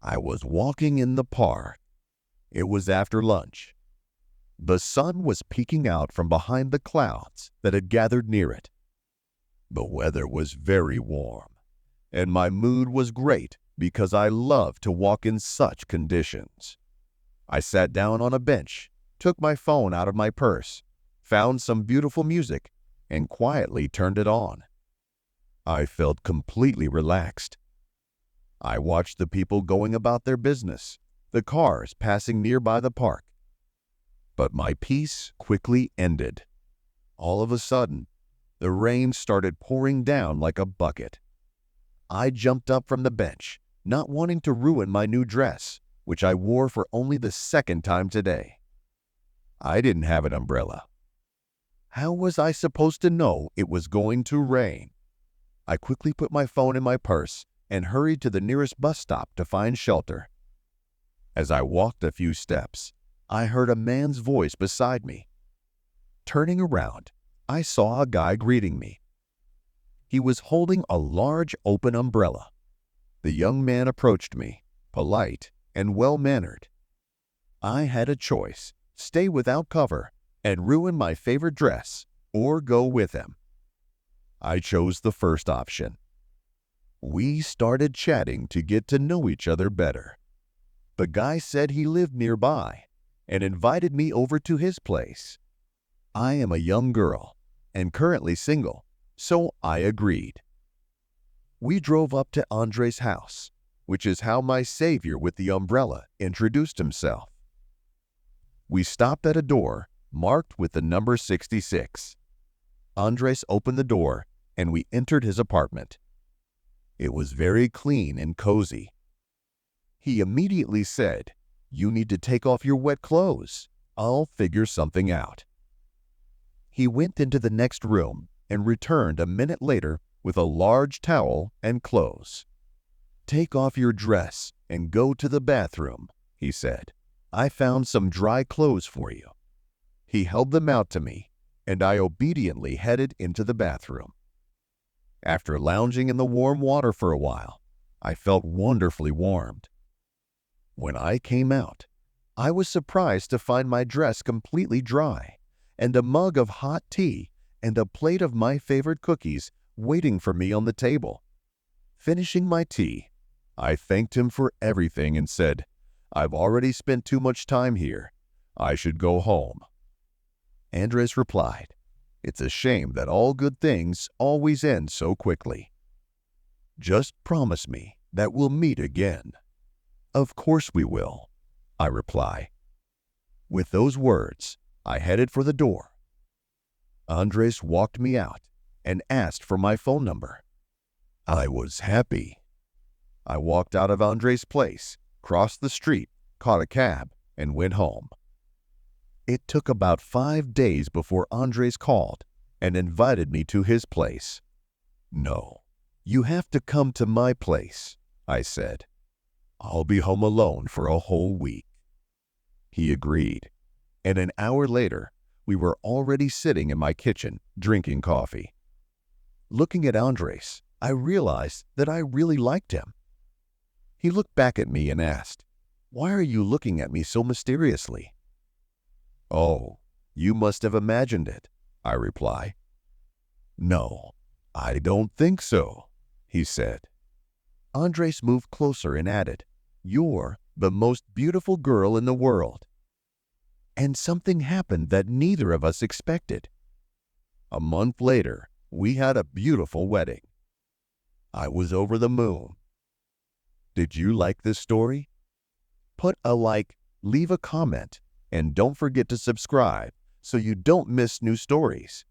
I was walking in the park. It was after lunch. The sun was peeking out from behind the clouds that had gathered near it. The weather was very warm, and my mood was great because I love to walk in such conditions. I sat down on a bench, took my phone out of my purse, found some beautiful music, and quietly turned it on. I felt completely relaxed. I watched the people going about their business, the cars passing nearby the park. But my peace quickly ended. All of a sudden, the rain started pouring down like a bucket. I jumped up from the bench, not wanting to ruin my new dress, which I wore for only the second time today. I didn't have an umbrella. How was I supposed to know it was going to rain? I quickly put my phone in my purse and hurried to the nearest bus stop to find shelter. As I walked a few steps, I heard a man's voice beside me. Turning around, I saw a guy greeting me. He was holding a large open umbrella. The young man approached me, polite and well-mannered. I had a choice: stay without cover and ruin my favorite dress, or go with him. I chose the first option. We started chatting to get to know each other better. The guy said he lived nearby and invited me over to his place. I am a young girl and currently single, so I agreed. We drove up to Andre's house, which is how my savior with the umbrella introduced himself. We stopped at a door marked with the number 66. Andres opened the door and we entered his apartment. It was very clean and cozy. He immediately said, "You need to take off your wet clothes. I'll figure something out." He went into the next room and returned a minute later with a large towel and clothes. "Take off your dress and go to the bathroom," he said. "I found some dry clothes for you." He held them out to me, and I obediently headed into the bathroom. After lounging in the warm water for a while, I felt wonderfully warmed. When I came out, I was surprised to find my dress completely dry, and a mug of hot tea and a plate of my favorite cookies waiting for me on the table. Finishing my tea, I thanked him for everything and said, "I've already spent too much time here. I should go home." Andres replied, "It's a shame that all good things always end so quickly. Just promise me that we'll meet again." "Of course we will," I reply. With those words, I headed for the door. Andres walked me out and asked for my phone number. I was happy. I walked out of Andres' place, crossed the street, caught a cab, and went home. It took about 5 days before Andres called and invited me to his place. "No, you have to come to my place," I said. "I'll be home alone for a whole week." He agreed, and an hour later, we were already sitting in my kitchen drinking coffee. Looking at Andres, I realized that I really liked him. He looked back at me and asked, "Why are you looking at me so mysteriously?" "Oh, you must have imagined it," I reply. "No, I don't think so," he said. Andres moved closer and added, "You're the most beautiful girl in the world." And something happened that neither of us expected. A month later, we had a beautiful wedding. I was over the moon. Did you like this story? Put a like, leave a comment, and don't forget to subscribe so you don't miss new stories.